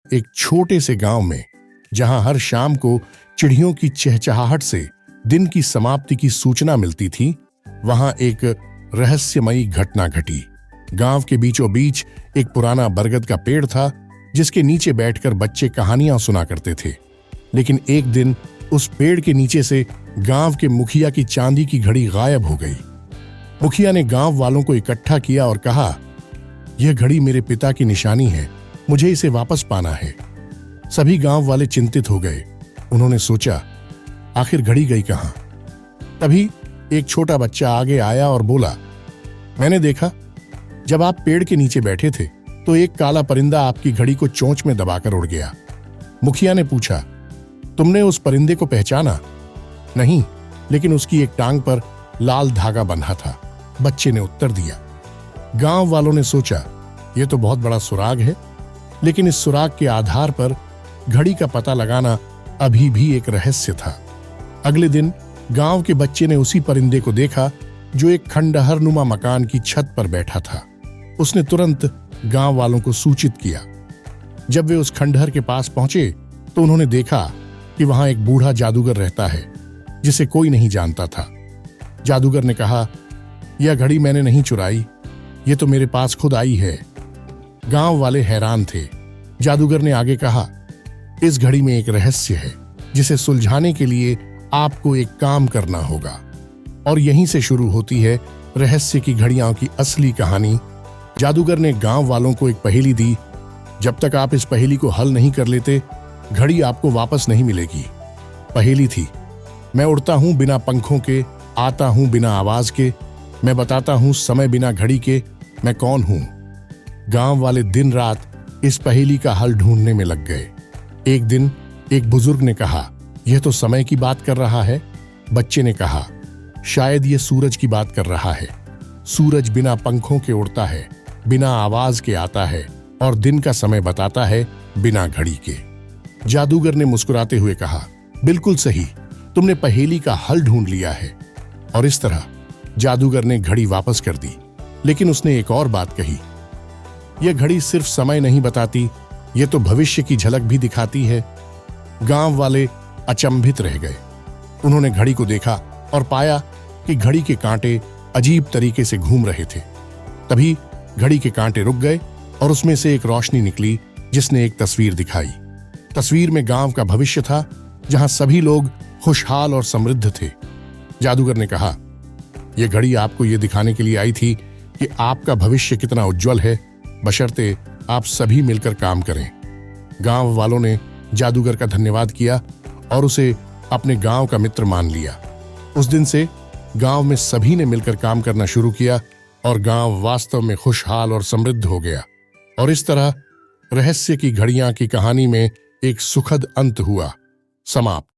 एक छोटे से गांव में, जहां हर शाम को चिड़ियों की चहचहाहट से दिन की समाप्ति की सूचना मिलती थी, वहां एक रहस्यमयी घटना घटी। गांव के बीचों बीच एक पुराना बरगद का पेड़ था, जिसके नीचे बैठकर बच्चे कहानियां सुना करते थे। लेकिन एक दिन उस पेड़ के नीचे से गांव के मुखिया की चांदी की घड़ी गायब हो गई। मुखिया ने गांव वालों को इकट्ठा किया और कहा, यह घड़ी मेरे पिता की निशानी है, मुझे इसे वापस पाना है। सभी गांव वाले चिंतित हो गए। उन्होंने सोचा, आखिर घड़ी गई कहां? तभी एक छोटा बच्चा आगे आया और बोला, मैंने देखा, जब आप पेड़ के नीचे बैठे थे तो एक काला परिंदा आपकी घड़ी को चोंच में दबाकर उड़ गया। मुखिया ने पूछा, तुमने उस परिंदे को पहचाना? नहीं, लेकिन उसकी एक टांग पर लाल धागा बंधा था, बच्चे ने उत्तर दिया। गांव वालों ने सोचा, यह तो बहुत बड़ा सुराग है, लेकिन इस सुराग के आधार पर घड़ी का पता लगाना अभी भी एक रहस्य था। अगले दिन गांव के बच्चे ने उसी परिंदे को देखा जो एक खंडहरनुमा मकान की छत पर बैठा था। उसने तुरंत गांव वालों को सूचित किया। जब वे उस खंडहर के पास पहुंचे तो उन्होंने देखा कि वहां एक बूढ़ा जादूगर रहता है, जिसे कोई नहीं जानता था। जादूगर ने कहा, यह घड़ी मैंने नहीं चुराई, यह तो मेरे पास खुद आई है। गांव वाले हैरान थे। जादूगर ने आगे कहा, इस घड़ी में एक रहस्य है, जिसे सुलझाने के लिए आपको एक काम करना होगा। और यहीं से शुरू होती है रहस्य की घड़ियों की असली कहानी। जादूगर ने गांव वालों को एक पहेली दी। जब तक आप इस पहेली को हल नहीं कर लेते, घड़ी आपको वापस नहीं मिलेगी। पहेली थी, मैं उड़ता हूं बिना पंखों के, आता हूं बिना आवाज के, मैं बताता हूं समय बिना घड़ी के, मैं कौन हूं? गांव वाले दिन रात इस पहेली का हल ढूंढने में लग गए। एक दिन एक बुजुर्ग ने कहा, यह तो समय की बात कर रहा है। बच्चे ने कहा, शायद यह सूरज की बात कर रहा है। सूरज बिना पंखों के उड़ता है, बिना आवाज के आता है और दिन का समय बताता है बिना घड़ी के। जादूगर ने मुस्कुराते हुए कहा, बिल्कुल सही, तुमने पहेली का हल ढूंढ लिया है। और इस तरह जादूगर ने घड़ी वापस कर दी। लेकिन उसने एक और बात कही, यह घड़ी सिर्फ समय नहीं बताती, यह तो भविष्य की झलक भी दिखाती है। गांव वाले अचंभित रह गए। उन्होंने घड़ी को देखा और पाया कि घड़ी के कांटे अजीब तरीके से घूम रहे थे। तभी घड़ी के कांटे रुक गए और उसमें से एक रोशनी निकली, जिसने एक तस्वीर दिखाई। तस्वीर में गांव का भविष्य था, जहां सभी लोग खुशहाल और समृद्ध थे। जादूगर ने कहा, यह घड़ी आपको यह दिखाने के लिए आई थी कि आपका भविष्य कितना उज्जवल है, बशर्ते आप सभी मिलकर काम करें। गांव वालों ने जादूगर का धन्यवाद किया और उसे अपने गांव का मित्र मान लिया। उस दिन से गांव में सभी ने मिलकर काम करना शुरू किया और गांव वास्तव में खुशहाल और समृद्ध हो गया। और इस तरह रहस्य की घड़ियां की कहानी में एक सुखद अंत हुआ। समाप्त।